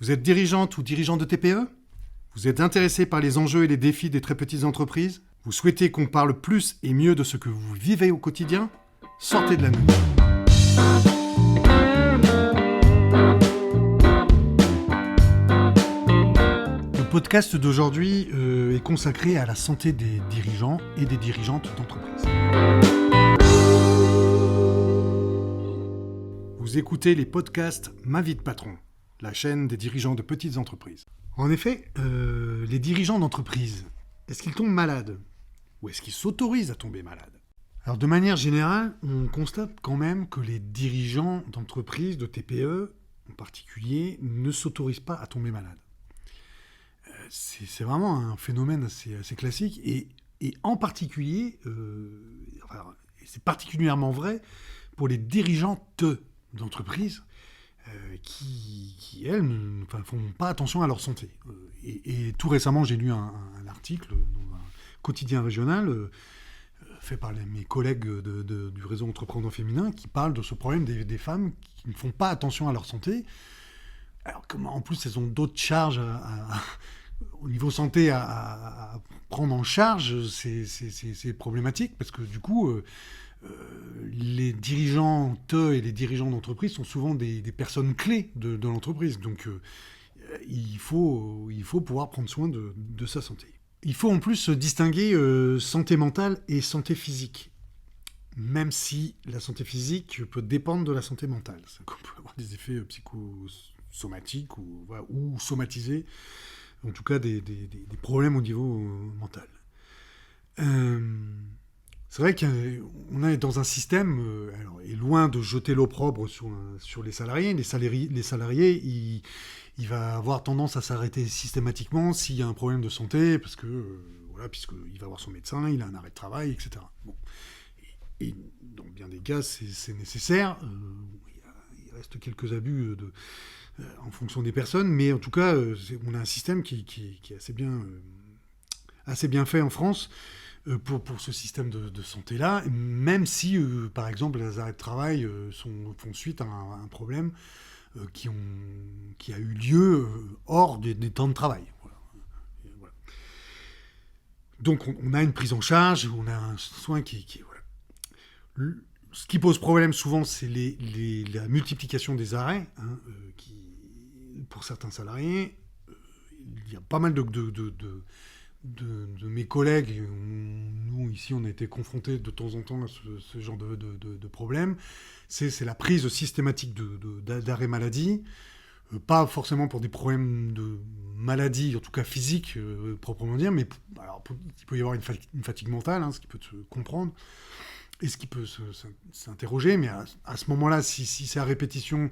Vous êtes dirigeante ou dirigeant de TPE ? Vous êtes intéressé par les enjeux et les défis des très petites entreprises ? Vous souhaitez qu'on parle plus et mieux de ce que vous vivez au quotidien ? Sortez de l'anonymat. Le podcast d'aujourd'hui est consacré à la santé des dirigeants et des dirigeantes d'entreprise. Vous écoutez les podcasts Ma vie de patron, la chaîne des dirigeants de petites entreprises. En effet, les dirigeants d'entreprise, est-ce qu'ils tombent malades ? Ou est-ce qu'ils s'autorisent à tomber malades ? Alors de manière générale, on constate quand même que les dirigeants d'entreprise, de TPE en particulier, ne s'autorisent pas à tomber malades. C'est vraiment un phénomène assez classique et en particulier, c'est particulièrement vrai pour les dirigeantes d'entreprise qui elles, ne font pas attention à leur santé. Et tout récemment, j'ai lu un article dans un quotidien régional fait par mes collègues du réseau Entrepreneurs Féminins qui parle de ce problème des femmes qui ne font pas attention à leur santé. Alors comment en plus elles ont d'autres charges au niveau santé à prendre en charge, c'est problématique parce que du coup les dirigeantes et les dirigeants d'entreprise sont souvent des personnes clés de l'entreprise. Donc il faut pouvoir prendre soin de sa santé. Il faut en plus distinguer santé mentale et santé physique. Même si la santé physique peut dépendre de la santé mentale. On peut avoir des effets psychosomatiques ou somatisés. En tout cas des problèmes au niveau mental. C'est vrai qu'on est dans un système, et loin de jeter l'opprobre sur les salariés. Les salariés, il va avoir tendance à s'arrêter systématiquement s'il y a un problème de santé, parce que puisqu'il va voir son médecin, il a un arrêt de travail, etc. Bon. Et dans bien des cas, c'est nécessaire. Il reste quelques abus en fonction des personnes, mais en tout cas, on a un système qui est assez bien fait en France. Pour ce système de santé-là, même si, par exemple, les arrêts de travail font suite à un problème qui a eu lieu hors des temps de travail. Voilà. Donc on a une prise en charge, on a un soin qui voilà. Ce qui pose problème souvent, c'est la multiplication des arrêts, qui, pour certains salariés, il y a pas mal de mes collègues, nous ici on a été confrontés de temps en temps à ce genre de problème, c'est la prise systématique d'arrêt maladie, pas forcément pour des problèmes de maladie, en tout cas physique, proprement dire, mais alors, il peut y avoir une fatigue mentale, ce qui peut se comprendre, et ce qui peut s'interroger, mais à ce moment-là, si c'est à répétition,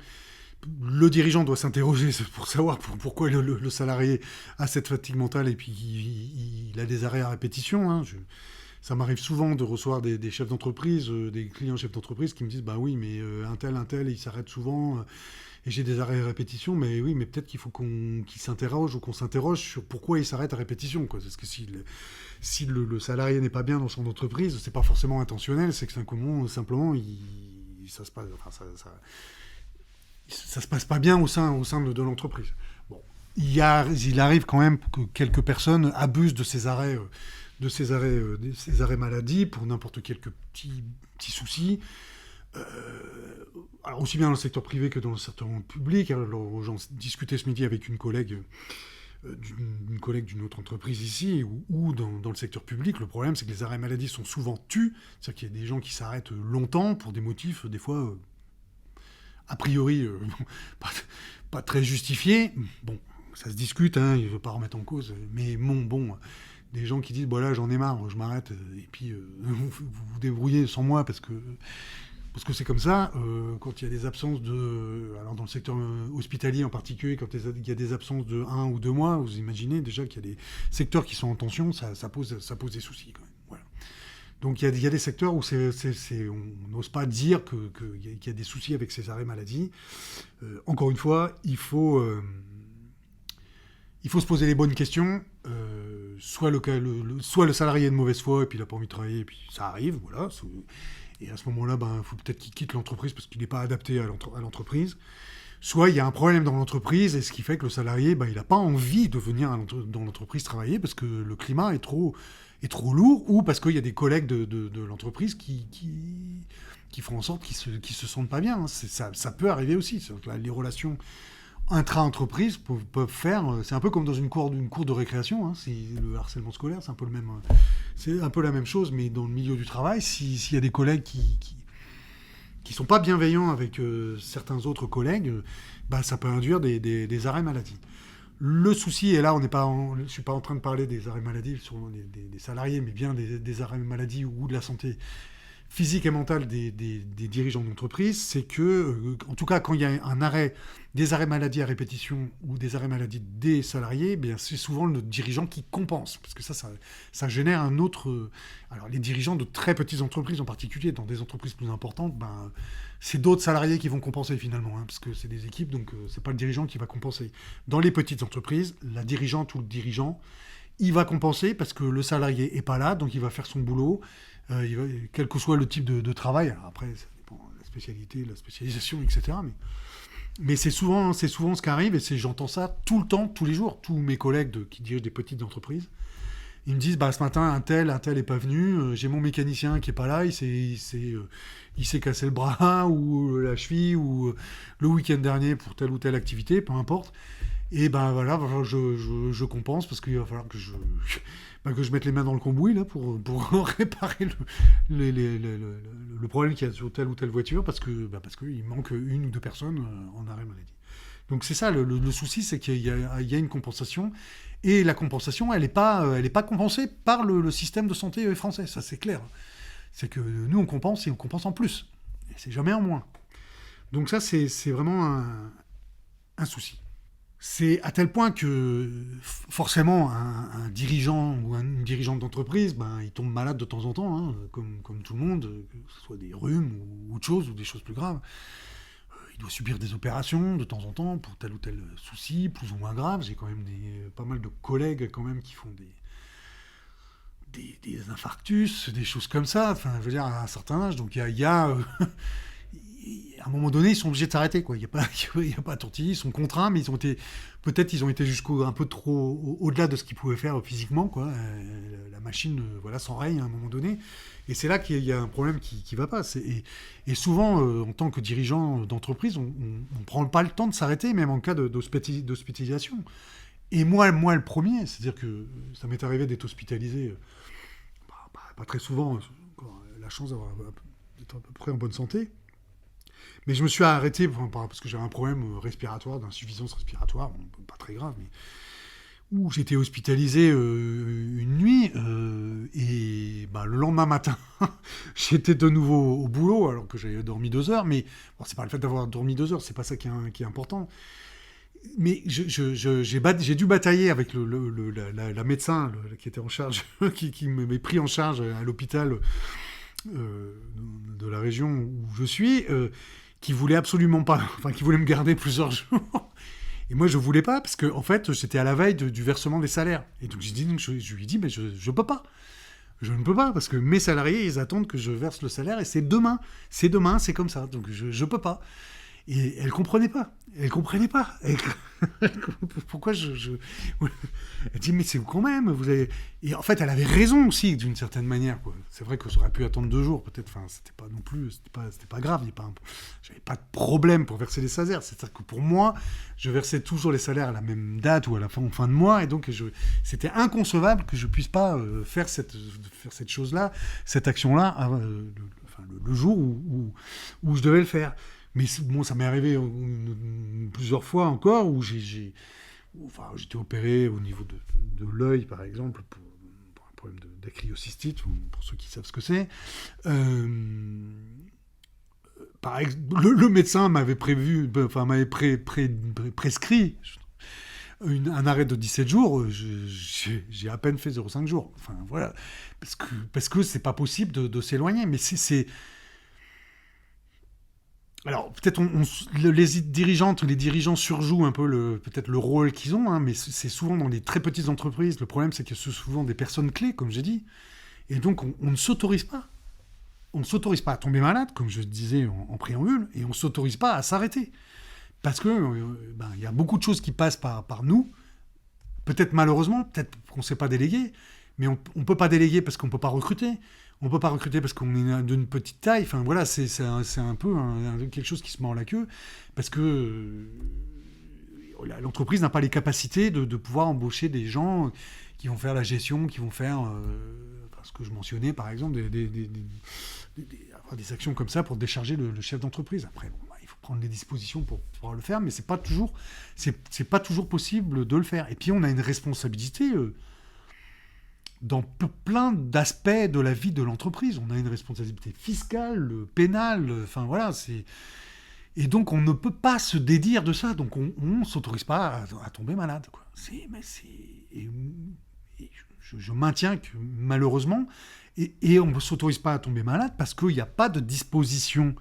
le dirigeant doit s'interroger pour savoir pourquoi le salarié a cette fatigue mentale et puis il a des arrêts à répétition. Ça m'arrive souvent de recevoir des chefs d'entreprise, des clients chefs d'entreprise qui me disent « Bah oui, mais un tel, il s'arrête souvent et j'ai des arrêts à répétition. » Mais oui, mais peut-être qu'il faut qu'il s'interroge ou qu'on s'interroge sur pourquoi il s'arrête à répétition. Parce que si le salarié n'est pas bien dans son entreprise, c'est pas forcément intentionnel, c'est que simplement, ça se passe... ça se passe pas bien au sein de l'entreprise. Bon, il arrive quand même que quelques personnes abusent de ces arrêts maladie pour n'importe quel petits soucis. Alors aussi bien dans le secteur privé que dans le secteur public. Alors, j'en discutais ce midi avec une collègue d'une autre entreprise ici, ou dans le secteur public. Le problème, c'est que les arrêts maladie sont souvent tus. C'est-à-dire qu'il y a des gens qui s'arrêtent longtemps pour des motifs, des fois... a priori, pas très justifié. Bon, ça se discute, il ne veut pas remettre en cause. Mais bon, des gens qui disent, voilà, j'en ai marre, je m'arrête, et puis vous vous débrouillez sans moi parce que c'est comme ça. Quand il y a des absences alors dans le secteur hospitalier en particulier, quand il y a des absences de 1 ou 2 mois, vous imaginez déjà qu'il y a des secteurs qui sont en tension, ça pose des soucis quand même. Voilà. Donc il y a des secteurs où on n'ose pas dire qu'il y a des soucis avec ces arrêts maladie. Encore une fois, il faut se poser les bonnes questions. Soit le salarié est de mauvaise foi et puis il n'a pas envie de travailler et puis ça arrive, voilà. Et à ce moment-là, il faut peut-être qu'il quitte l'entreprise parce qu'il n'est pas adapté à l'entreprise. soit il y a un problème dans l'entreprise, et ce qui fait que le salarié, il n'a pas envie de venir dans l'entreprise travailler parce que le climat est trop lourd, ou parce qu'il y a des collègues de l'entreprise qui font en sorte qu'ils se sentent pas bien. Ça peut arriver aussi. Les relations intra-entreprises peuvent faire... C'est un peu comme dans une cour de récréation. Hein, c'est le harcèlement scolaire, c'est un peu la même chose, mais dans le milieu du travail, s'il y a des collègues qui sont pas bienveillants avec certains autres collègues, ça peut induire des arrêts maladie. Le souci, et là, je ne suis pas en train de parler des arrêts maladie sur des salariés, mais bien des arrêts maladie ou de la santé physique et mentale des dirigeants d'entreprise, c'est que, en tout cas, quand il y a des arrêts maladie à répétition ou des arrêts maladie des salariés, c'est souvent le dirigeant qui compense, parce que ça génère un autre... Alors, les dirigeants de très petites entreprises en particulier, dans des entreprises plus importantes, c'est d'autres salariés qui vont compenser finalement, hein, parce que c'est des équipes, donc c'est pas le dirigeant qui va compenser. Dans les petites entreprises, la dirigeante ou le dirigeant, il va compenser parce que le salarié est pas là, donc il va faire son boulot, quel que soit le type de travail. Alors après, ça dépend de la spécialité, la spécialisation, etc. Mais c'est souvent ce qui arrive, et j'entends ça tout le temps, tous les jours. Tous mes collègues qui dirigent des petites entreprises, ils me disent, ce matin, un tel est pas venu, j'ai mon mécanicien qui est pas là, il s'est cassé le bras, ou la cheville, ou le week-end dernier pour telle ou telle activité, peu importe. Et voilà, je compense parce qu'il va falloir que je mette les mains dans le cambouis là, pour réparer le problème qu'il y a sur telle ou telle voiture, parce qu'il manque une ou deux personnes en arrêt maladie. Donc c'est ça, le souci, c'est qu'il y a une compensation, et la compensation, elle n'est pas compensée par le système de santé français, ça c'est clair. C'est que nous, on compense, et on compense en plus. Et c'est jamais en moins. Donc ça, c'est vraiment un souci. C'est à tel point que forcément un dirigeant ou une dirigeante d'entreprise, il tombe malade de temps en temps, hein, comme tout le monde, que ce soit des rhumes ou autre chose, ou des choses plus graves. Il doit subir des opérations de temps en temps pour tel ou tel souci, plus ou moins grave. J'ai quand même pas mal de collègues quand même qui font des infarctus, des choses comme ça. Enfin, je veux dire, à un certain âge. Donc il y a à un moment donné, ils sont obligés de s'arrêter, quoi. Il n'y a pas à tortiller, ils sont contraints, mais peut-être ils ont été jusqu'au un peu trop au-delà de ce qu'ils pouvaient faire physiquement, quoi. La machine, s'enraye à un moment donné, et c'est là qu'il y a un problème qui va pas. Et souvent, en tant que dirigeant d'entreprise, on ne prend pas le temps de s'arrêter, même en cas d'hospitalisation. Et moi, le premier, c'est-à-dire que ça m'est arrivé d'être hospitalisé, pas très souvent, la chance d'être à peu près en bonne santé. Mais je me suis arrêté parce que j'avais un problème respiratoire, d'insuffisance respiratoire, pas très grave, mais où j'étais hospitalisé une nuit, et le lendemain matin, j'étais de nouveau au boulot alors que j'avais dormi 2 heures. Mais c'est pas le fait d'avoir dormi 2 heures, c'est pas ça qui est important. Mais j'ai dû batailler avec la médecin qui était en charge, qui m'avait pris en charge à l'hôpital de la région où je suis, qui voulait absolument pas, qui voulait me garder plusieurs jours. Et moi, je voulais pas, parce que en fait, j'étais à la veille du versement des salaires. Et donc, je lui ai dit, mais je peux pas. Je ne peux pas, parce que mes salariés, ils attendent que je verse le salaire, et c'est demain. C'est demain, c'est comme ça. Donc, je peux pas. Et elle comprenait pas. Pourquoi Elle dit, mais c'est vous quand même. Et en fait, elle avait raison aussi, d'une certaine manière, quoi. C'est vrai que j'aurais pu attendre 2 jours, peut-être. Enfin, c'était pas non plus, c'était pas grave. J'avais pas de problème pour verser les salaires. C'est-à-dire que pour moi, je versais toujours les salaires à la même date ou à la fin de mois. Et donc, c'était inconcevable que je puisse pas faire cette chose-là, cette action-là, le jour où je devais le faire. Mais bon, ça m'est arrivé plusieurs fois encore où j'étais opéré au niveau de l'œil, par exemple, pour un problème d'acryocystite, pour ceux qui savent ce que c'est. Le médecin m'avait prescrit un arrêt de 17 jours. J'ai à peine fait 0,5 jours. Enfin, voilà. Parce que c'est pas possible de s'éloigner. Mais c'est alors, peut-être les dirigeantes ou les dirigeants surjouent un peu peut-être le rôle qu'ils ont, hein, mais c'est souvent dans les très petites entreprises. Le problème, c'est que c'est souvent des personnes clés, comme j'ai dit. Et donc, on ne s'autorise pas. On ne s'autorise pas à tomber malade, comme je disais en préambule, et on ne s'autorise pas à s'arrêter. parce que il y a beaucoup de choses qui passent par nous, peut-être malheureusement, peut-être qu'on ne sait pas déléguer, mais on ne peut pas déléguer parce qu'on ne peut pas recruter. On ne peut pas recruter parce qu'on est d'une petite taille. Enfin voilà, c'est un peu quelque chose qui se mord la queue, parce que l'entreprise n'a pas les capacités de pouvoir embaucher des gens qui vont faire la gestion, qui vont faire ce que je mentionnais, par exemple, avoir des actions comme ça pour décharger le chef d'entreprise. Après, bon, il faut prendre les dispositions pour pouvoir le faire, mais c'est pas toujours possible de le faire. Et puis on a une responsabilité dans plein d'aspects de la vie de l'entreprise. On a une responsabilité fiscale, pénale, enfin voilà, c'est... Et donc on ne peut pas se dédire de ça, donc on ne s'autorise pas à tomber malade, quoi. Je maintiens que malheureusement, et on ne s'autorise pas à tomber malade parce qu'il n'y a pas de disposition,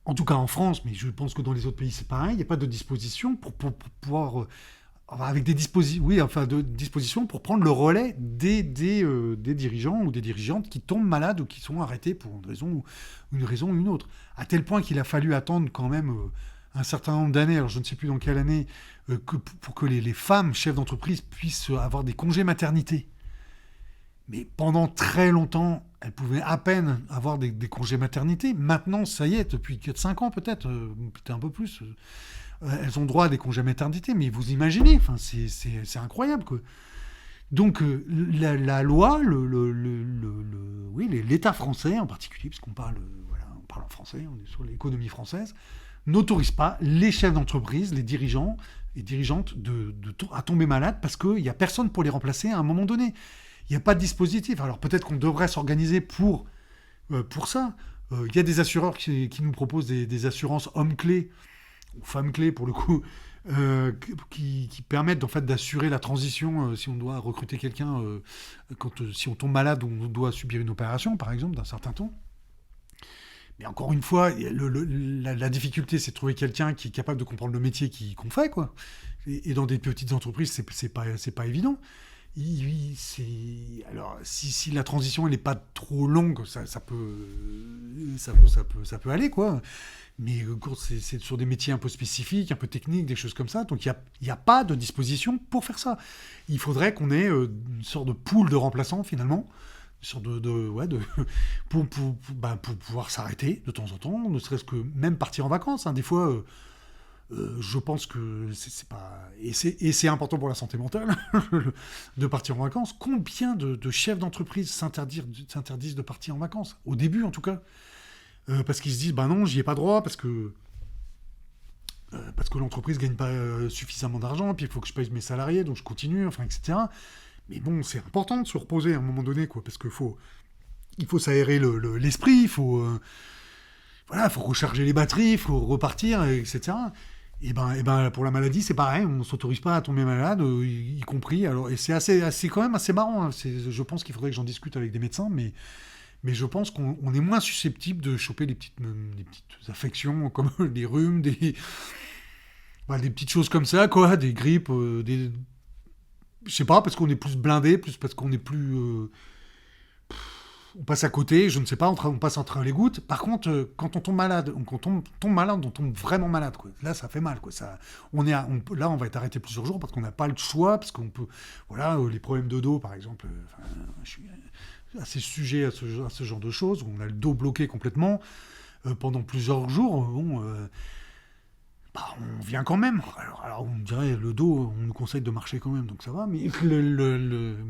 en tout cas en France, mais je pense que dans les autres pays c'est pareil, il n'y a pas de disposition pour pouvoir... avec des dispositions pour prendre le relais des dirigeants ou des dirigeantes qui tombent malades ou qui sont arrêtés pour une raison ou une autre. À tel point qu'il a fallu attendre quand même un certain nombre d'années, alors je ne sais plus dans quelle année, pour que les femmes chefs d'entreprise puissent avoir des congés maternité. Mais pendant très longtemps, elles pouvaient à peine avoir des congés maternité. Maintenant, ça y est, depuis 4-5 ans peut-être un peu plus... elles ont droit à des congés maternité, mais vous imaginez, enfin, c'est incroyable, quoi. Donc la loi, l'État français en particulier, parce qu'on parle, on parle en français, on est sur l'économie française, n'autorise pas les chefs d'entreprise, les dirigeants et dirigeantes à tomber malades parce qu'il n'y a personne pour les remplacer à un moment donné. Il n'y a pas de dispositif. Alors peut-être qu'on devrait s'organiser pour ça. Il y a des assureurs qui nous proposent des assurances hommes-clés, ou femmes-clés pour le coup, qui permettent en fait d'assurer la transition si on doit recruter quelqu'un, si on tombe malade ou on doit subir une opération, par exemple, d'un certain temps. Mais encore une fois, la difficulté, c'est de trouver quelqu'un qui est capable de comprendre le métier qu'on fait, quoi. Et dans des petites entreprises, c'est pas évident. Alors, si la transition elle n'est pas trop longue, ça peut aller, quoi. Mais c'est sur des métiers un peu spécifiques, un peu techniques, des choses comme ça. Donc il n'y a pas de disposition pour faire ça. Il faudrait qu'on ait une sorte de pool de remplaçants, finalement, une sorte pour pouvoir s'arrêter de temps en temps, ne serait-ce que même partir en vacances, hein. Des fois... je pense que c'est pas... Et c'est important pour la santé mentale de partir en vacances. Combien de chefs d'entreprise s'interdisent de partir en vacances? Au début, en tout cas. Parce qu'ils se disent, non, j'y ai pas droit, parce que l'entreprise gagne pas suffisamment d'argent, puis il faut que je paye mes salariés, donc je continue, enfin, etc. Mais bon, c'est important de se reposer à un moment donné, quoi, parce qu'il faut s'aérer l'esprit, il faut recharger les batteries, il faut repartir, etc. Et pour la maladie, c'est pareil, on ne s'autorise pas à tomber malade, y compris. Alors, et c'est quand même assez marrant. Hein. Je pense qu'il faudrait que j'en discute avec des médecins, mais je pense qu'on est moins susceptible de choper des petites affections comme des rhumes, des petites choses comme ça, quoi, des grippes, je sais pas, parce qu'on est plus blindé, plus parce qu'on est plus... on passe à côté, je ne sais pas, on passe entre les gouttes. Par contre, quand on tombe malade, on tombe vraiment malade, quoi. Là, ça fait mal, quoi. Là, on va être arrêté plusieurs jours parce qu'on n'a pas le choix, parce qu'on peut... Voilà, les problèmes de dos, par exemple. Je suis assez sujet à ce genre de choses, où on a le dos bloqué complètement pendant plusieurs jours. On vient quand même. Alors, on dirait, le dos, on nous conseille de marcher quand même, donc ça va, mais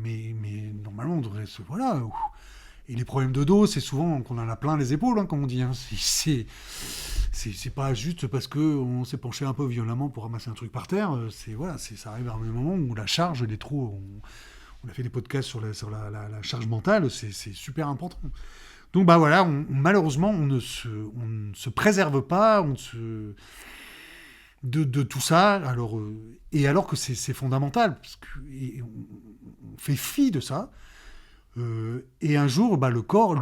mais normalement, on devrait se... Voilà... Et les problèmes de dos, c'est souvent qu'on en a plein les épaules, hein, comme on dit. Hein. C'est pas juste parce qu'on s'est penché un peu violemment pour ramasser un truc par terre. Ça arrive à un moment où la charge, elle est trop... On a fait des podcasts sur la charge mentale, c'est super important. Donc malheureusement, on ne se préserve pas, de tout ça, alors que c'est fondamental, parce on fait fi de ça. Et un jour, le corps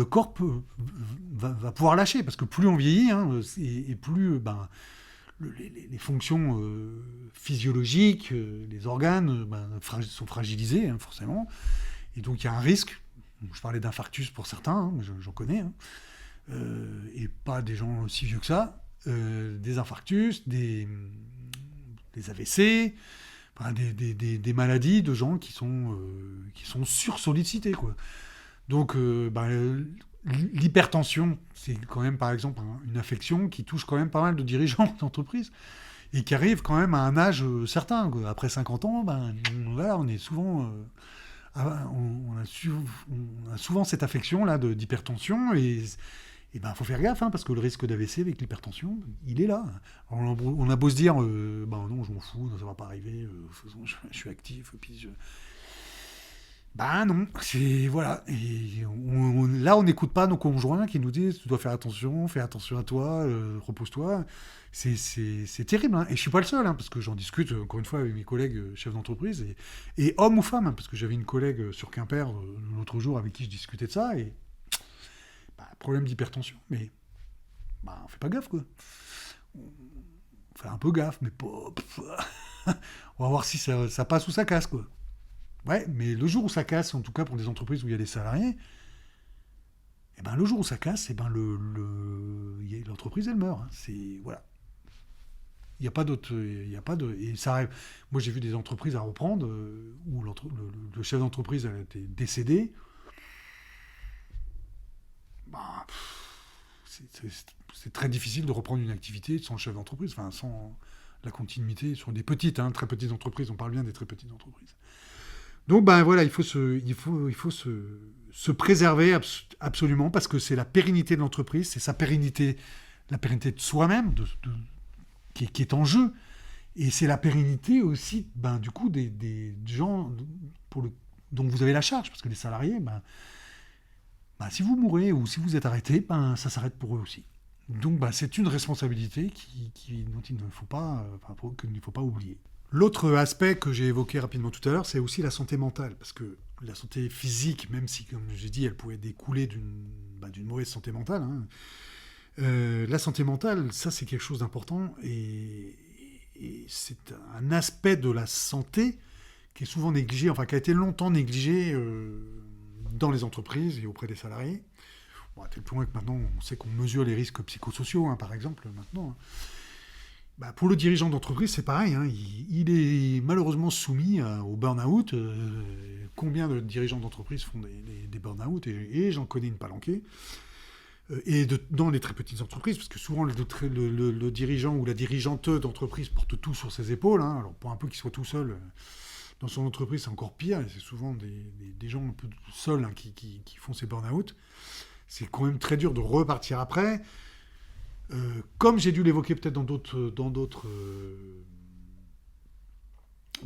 va pouvoir lâcher, parce que plus on vieillit, hein, et plus les fonctions physiologiques, les organes sont fragilisés, hein, forcément. Et donc il y a un risque. Je parlais d'infarctus pour certains, hein, j'en connais, hein, et pas des gens si vieux que ça. des infarctus, des AVC, enfin, des maladies de gens qui sont sursollicités, quoi. Donc, l'hypertension, c'est quand même, par exemple, une affection qui touche quand même pas mal de dirigeants d'entreprise et qui arrive quand même à un âge certain, quoi. Après 50 ans, voilà, on est souvent... on a souvent cette affection-là d'hypertension et faut faire gaffe, parce que le risque d'AVC avec l'hypertension, il est là. On a beau se dire, non, je m'en fous, ça va pas arriver, je suis actif, puis non, c'est voilà. Et là, on n'écoute pas nos conjoints qui nous disent tu dois faire attention à toi, repose-toi. C'est terrible, hein. Et je suis pas le seul, parce que j'en discute encore une fois avec mes collègues chefs d'entreprise et hommes ou femmes, parce que j'avais une collègue sur Quimper l'autre jour avec qui je discutais de ça et problème d'hypertension, mais on fait pas gaffe, quoi. On fait un peu gaffe, mais pas. On va voir si ça passe ou ça casse, quoi. Ouais, mais le jour où ça casse, en tout cas pour des entreprises où il y a des salariés, le jour où ça casse, l'entreprise, elle meurt, hein. C'est, voilà. Il n'y a pas d'autre... Et ça arrive. Moi, j'ai vu des entreprises à reprendre où le chef d'entreprise a été décédé. C'est très difficile de reprendre une activité sans le chef d'entreprise, sans la continuité sur des petites, très petites entreprises. On parle bien des très petites entreprises. Donc voilà, il faut se préserver absolument parce que c'est la pérennité de l'entreprise, c'est sa pérennité, la pérennité de soi-même qui est en jeu, et c'est la pérennité aussi, du coup, des gens dont vous avez la charge, parce que les salariés, si vous mourrez ou si vous êtes arrêté, ça s'arrête pour eux aussi. Donc c'est une responsabilité dont il ne faut pas oublier. L'autre aspect que j'ai évoqué rapidement tout à l'heure, c'est aussi la santé mentale, parce que la santé physique, même si, comme j'ai dit, elle pouvait découler d'une mauvaise santé mentale, la santé mentale, ça c'est quelque chose d'important, et c'est un aspect de la santé qui est souvent négligé, qui a été longtemps négligé dans les entreprises et auprès des salariés. À tel point que maintenant, on sait qu'on mesure les risques psychosociaux, par exemple, maintenant. Pour le dirigeant d'entreprise, c'est pareil. Il est malheureusement soumis au burn-out. Combien de dirigeants d'entreprise font des burn-out, et j'en connais une palanquée. Dans les très petites entreprises, parce que souvent le dirigeant ou la dirigeante d'entreprise porte tout sur ses épaules. Alors pour un peu qu'il soit tout seul dans son entreprise, c'est encore pire. Et c'est souvent des gens un peu seuls qui font ces burn-out. C'est quand même très dur de repartir après. Comme j'ai dû l'évoquer peut-être dans d'autres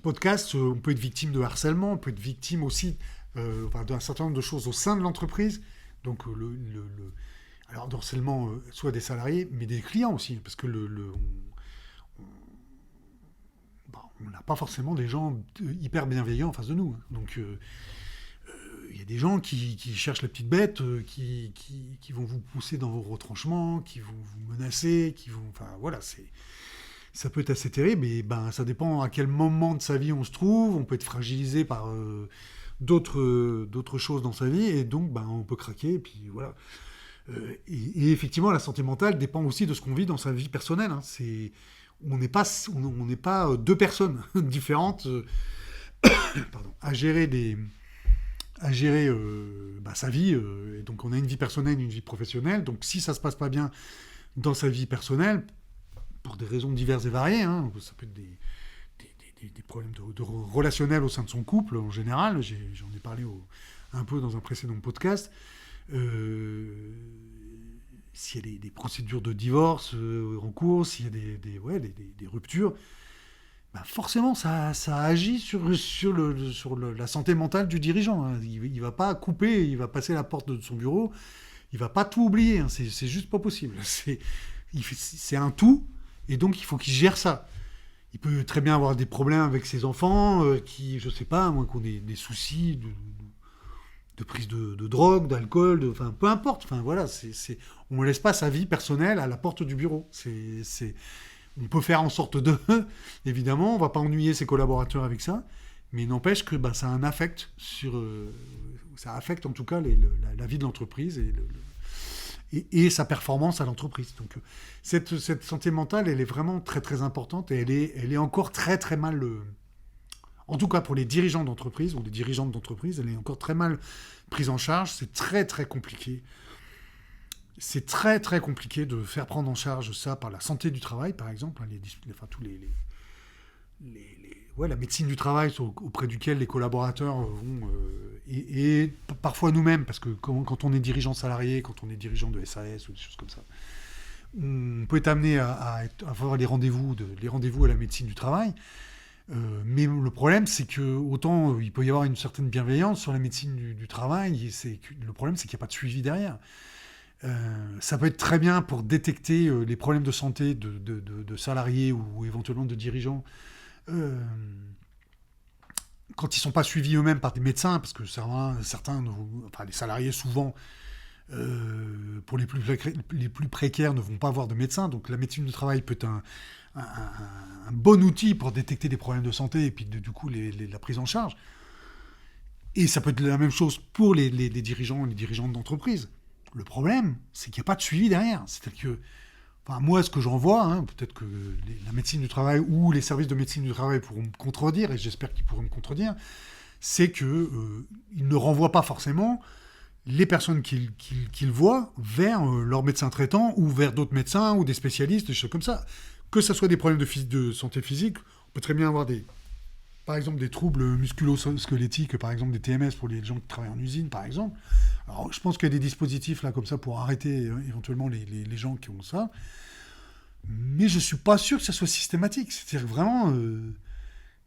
podcasts, on peut être victime de harcèlement, on peut être victime aussi d'un certain nombre de choses au sein de l'entreprise. Donc alors de harcèlement soit des salariés, mais des clients aussi, parce que on n'a pas forcément des gens hyper bienveillants en face de nous. Donc il y a des gens qui cherchent la petite bête, qui vont vous pousser dans vos retranchements, qui vont vous menacer, ça peut être assez terrible, et ça dépend à quel moment de sa vie on se trouve. On peut être fragilisé par d'autres choses dans sa vie, et donc on peut craquer, et puis voilà. Et effectivement, la santé mentale dépend aussi de ce qu'on vit dans sa vie personnelle. On n'est pas deux personnes différentes à gérer sa vie. Et donc on a une vie personnelle, une vie professionnelle. Donc si ça se passe pas bien dans sa vie personnelle, pour des raisons diverses et variées, ça peut être des problèmes de relationnels au sein de son couple en général. J'en ai parlé un peu dans un précédent podcast. S'il y a des procédures de divorce en cours, s'il y a des ruptures, forcément ça agit sur la santé mentale du dirigeant. Il va pas couper, il va passer la porte de son bureau, il va pas tout oublier. C'est juste pas possible. C'est un tout, et donc il faut qu'il gère ça. Il peut très bien avoir des problèmes avec ses enfants, qui, je sais pas, moi, qui ont des soucis de prise de drogue, d'alcool, peu importe. Voilà, on ne laisse pas sa vie personnelle à la porte du bureau. On peut faire en sorte évidemment, on ne va pas ennuyer ses collaborateurs avec ça, mais il n'empêche que ça a un affect ça affecte en tout cas la vie de l'entreprise et sa performance à l'entreprise. Donc cette santé mentale, elle est vraiment très très importante et elle est encore très très mal, en tout cas pour les dirigeants d'entreprise ou les dirigeantes d'entreprise, elle est encore très mal prise en charge. C'est très très compliqué. C'est très très compliqué de faire prendre en charge ça par la santé du travail, par exemple, tous la médecine du travail auprès duquel les collaborateurs vont, et parfois nous-mêmes, parce que quand on est dirigeant salarié, quand on est dirigeant de SAS ou des choses comme ça, on peut être amené à avoir les rendez-vous à la médecine du travail. Mais le problème, c'est que autant il peut y avoir une certaine bienveillance sur la médecine du travail, le problème, c'est qu'il n'y a pas de suivi derrière. Ça peut être très bien pour détecter les problèmes de santé de salariés ou éventuellement de dirigeants quand ils ne sont pas suivis eux-mêmes par des médecins, parce que certains les salariés souvent, pour les plus précaires, ne vont pas voir de médecin. Donc la médecine du travail peut être un bon outil pour détecter des problèmes de santé et puis du coup la prise en charge. Et ça peut être la même chose pour les dirigeants et les dirigeantes d'entreprise. Le problème, c'est qu'il n'y a pas de suivi derrière. C'est-à-dire que, moi, ce que j'en vois, peut-être que la médecine du travail ou les services de médecine du travail pourront me contredire, et j'espère qu'ils pourront me contredire, c'est qu'ils ne renvoient pas forcément les personnes qu'ils voient vers leur médecin traitant ou vers d'autres médecins ou des spécialistes, des choses comme ça. Que ce soit des problèmes de santé physique, on peut très bien avoir par exemple des troubles musculo-squelettiques, par exemple des TMS pour les gens qui travaillent en usine, par exemple. Alors, je pense qu'il y a des dispositifs là comme ça pour arrêter éventuellement les gens qui ont ça. Mais je ne suis pas sûr que ça soit systématique. C'est-à-dire vraiment...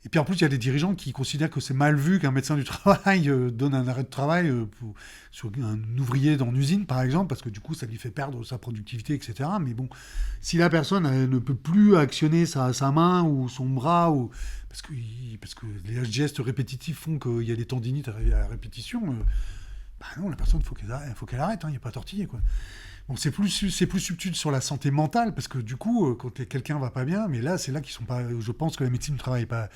Et puis en plus, il y a des dirigeants qui considèrent que c'est mal vu qu'un médecin du travail donne un arrêt de travail sur un ouvrier dans une usine, par exemple, parce que du coup, ça lui fait perdre sa productivité, etc. Mais bon, si la personne ne peut plus actionner sa main ou son bras, parce que les gestes répétitifs font qu'il y a des tendinites à la répétition, non, la personne, il faut qu'elle arrête, il n'y a pas à tortiller, quoi. Bon, c'est plus subtil sur la santé mentale, parce que du coup, quand quelqu'un va pas bien, mais là, c'est là qu'ils sont pas... Je pense que la médecine du travail n'est pas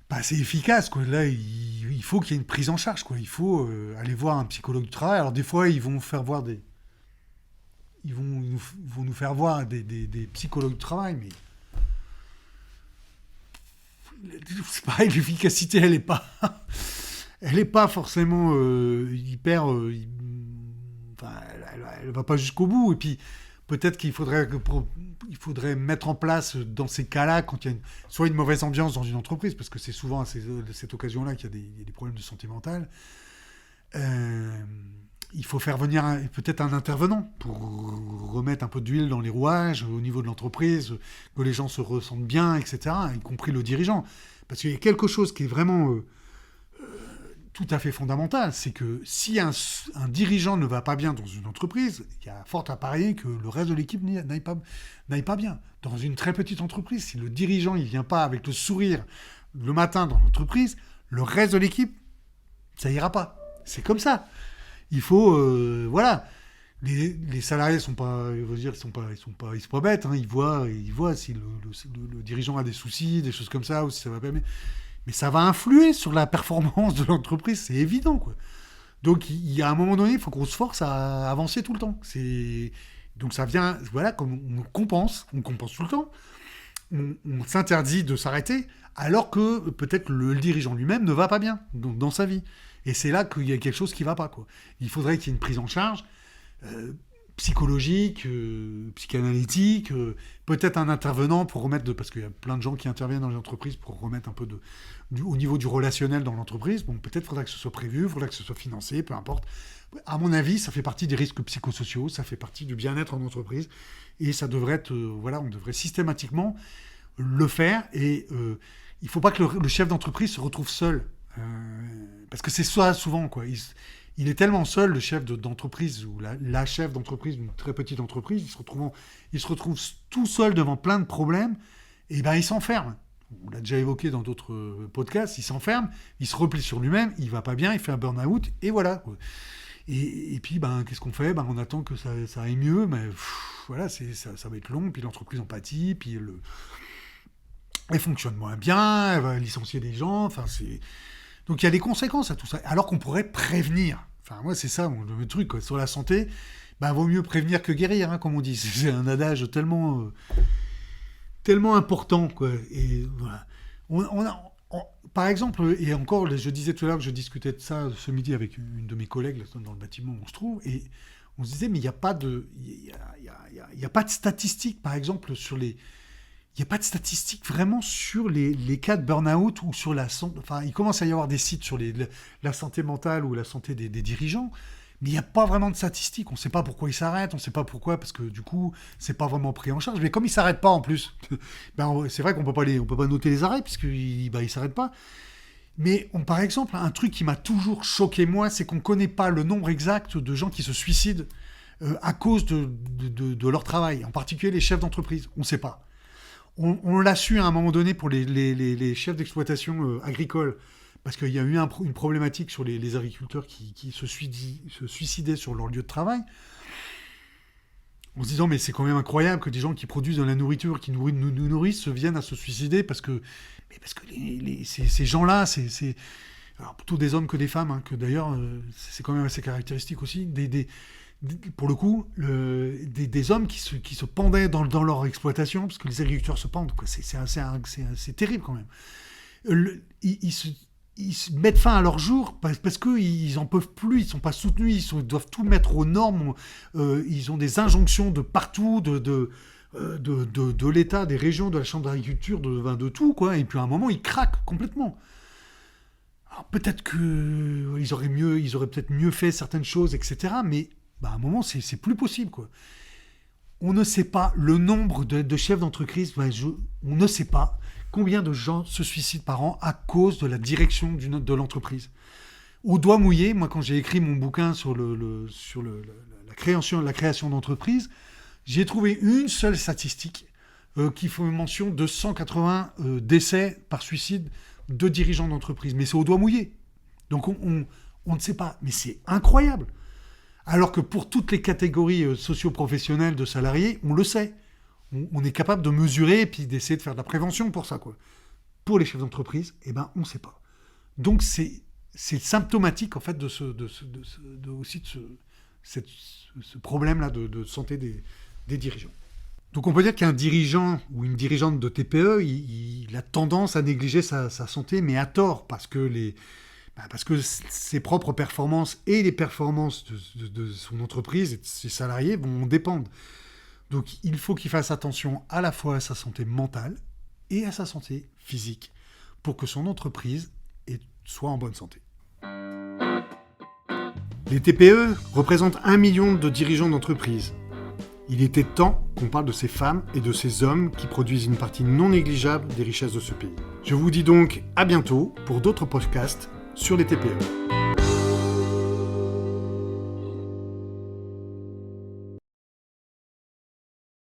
assez efficace, quoi. Là, il faut qu'il y ait une prise en charge, quoi. Il faut aller voir un psychologue du travail. Alors, des fois, ils vont nous faire voir des psychologues du travail, mais... C'est pareil, l'efficacité, elle est pas forcément hyper... elle va pas jusqu'au bout. Et puis, peut-être qu'il faudrait mettre en place, dans ces cas-là, quand il y a soit une mauvaise ambiance dans une entreprise, parce que c'est souvent à cette occasion-là qu'il y a des problèmes de santé mentale, il faut faire venir peut-être un intervenant pour remettre un peu d'huile dans les rouages au niveau de l'entreprise, que les gens se ressentent bien, etc., y compris le dirigeant. Parce qu'il y a quelque chose qui est vraiment... tout à fait fondamental, c'est que si un dirigeant ne va pas bien dans une entreprise, il y a fort à parier que le reste de l'équipe n'aille pas bien. Dans une très petite entreprise, si le dirigeant ne vient pas avec le sourire le matin dans l'entreprise, le reste de l'équipe, ça ira pas. C'est comme ça. Il faut... voilà. Les salariés sont pas, ils sont pas bêtes. Ils voient si le dirigeant a des soucis, des choses comme ça, ou si ça va pas bien. Mais ça va influer sur la performance de l'entreprise, c'est évident, quoi. Donc, il y a un moment donné, il faut qu'on se force à avancer tout le temps. Donc, ça vient, voilà, comme on compense tout le temps. On s'interdit de s'arrêter, alors que peut-être le dirigeant lui-même ne va pas bien dans sa vie. Et c'est là qu'il y a quelque chose qui ne va pas, quoi. Il faudrait qu'il y ait une prise en charge psychologique, psychanalytique, peut-être un intervenant pour remettre parce qu'il y a plein de gens qui interviennent dans les entreprises pour remettre un peu au niveau du relationnel dans l'entreprise. Bon, peut-être faudra que ce soit prévu, faudra que ce soit financé, peu importe. À mon avis, ça fait partie des risques psychosociaux, ça fait partie du bien-être en entreprise, et ça devrait être, on devrait systématiquement le faire, et il ne faut pas que le chef d'entreprise se retrouve seul, parce que c'est ça souvent, quoi. Il est tellement seul, le chef d'entreprise, ou la chef d'entreprise d'une très petite entreprise, il se retrouve tout seul devant plein de problèmes, et il s'enferme. On l'a déjà évoqué dans d'autres podcasts, il s'enferme, il se replie sur lui-même, il va pas bien, il fait un burn-out, et voilà. Et puis, qu'est-ce qu'on fait ? On attend que ça aille mieux, mais voilà, ça va être long, puis l'entreprise en pâtit, puis elle fonctionne moins bien, elle va licencier des gens, Donc il y a des conséquences à tout ça, alors qu'on pourrait prévenir. Enfin, moi, c'est ça, le truc, quoi. Sur la santé, vaut mieux prévenir que guérir, hein, comme on dit. C'est un adage tellement important, quoi. Et voilà. Par exemple, et encore, je disais tout à l'heure que je discutais de ça ce midi avec une de mes collègues là, dans le bâtiment où on se trouve, et on se disait, mais il n'y a pas de statistiques, par exemple, il n'y a pas de statistiques vraiment sur les cas de burn-out ou sur la santé. Enfin, il commence à y avoir des sites sur la santé mentale ou la santé des dirigeants, mais il n'y a pas vraiment de statistiques. On ne sait pas pourquoi ils s'arrêtent, on ne sait pas pourquoi, parce que du coup, c'est pas vraiment pris en charge. Mais comme ils ne s'arrêtent pas en plus, c'est vrai qu'on ne peut pas noter les arrêts, puisqu'ils ne s'arrêtent pas. Mais par exemple, un truc qui m'a toujours choqué, moi, c'est qu'on ne connaît pas le nombre exact de gens qui se suicident à cause de leur travail, en particulier les chefs d'entreprise. On ne sait pas. On l'a su à un moment donné pour les chefs d'exploitation agricole, parce qu'il y a eu une problématique sur les agriculteurs qui se suicidaient sur leur lieu de travail, en se disant mais c'est quand même incroyable que des gens qui produisent de la nourriture, qui nous nourrissent, viennent à se suicider parce que ces gens-là, c'est alors plutôt des hommes que des femmes, hein, que d'ailleurs c'est quand même assez caractéristique aussi, pour le coup, des hommes qui se pendaient dans leur exploitation, parce que les agriculteurs se pendent, quoi. C'est terrible quand même. Ils se mettent fin à leur jour parce qu'ils n'en peuvent plus, ils ne sont pas soutenus, ils doivent tout mettre aux normes, ils ont des injonctions de partout, de l'État, des régions, de la Chambre d'agriculture, de tout, quoi. Et puis à un moment, ils craquent complètement. Alors peut-être qu'ils auraient peut-être mieux fait certaines choses, etc., mais à un moment, c'est plus possible, quoi. On ne sait pas le nombre de chefs d'entreprise, on ne sait pas combien de gens se suicident par an à cause de la direction de l'entreprise. Au doigt mouillé, moi, quand j'ai écrit mon bouquin sur la création d'entreprise, j'ai trouvé une seule statistique qui fait mention de 180 décès par suicide de dirigeants d'entreprise. Mais c'est au doigt mouillé. Donc on ne sait pas. Mais c'est incroyable. Alors que pour toutes les catégories socio-professionnelles de salariés, on le sait. On est capable de mesurer et puis d'essayer de faire de la prévention pour ça, quoi. Pour les chefs d'entreprise, on ne sait pas. Donc c'est symptomatique en fait de ce problème-là de santé des dirigeants. Donc on peut dire qu'un dirigeant ou une dirigeante de TPE, il a tendance à négliger sa santé, mais à tort, parce que ses propres performances et les performances de son entreprise et de ses salariés vont en dépendre. Donc il faut qu'il fasse attention à la fois à sa santé mentale et à sa santé physique pour que son entreprise soit en bonne santé. Les TPE représentent 1 million de dirigeants d'entreprise. Il était temps qu'on parle de ces femmes et de ces hommes qui produisent une partie non négligeable des richesses de ce pays. Je vous dis donc à bientôt pour d'autres podcasts sur les TPE.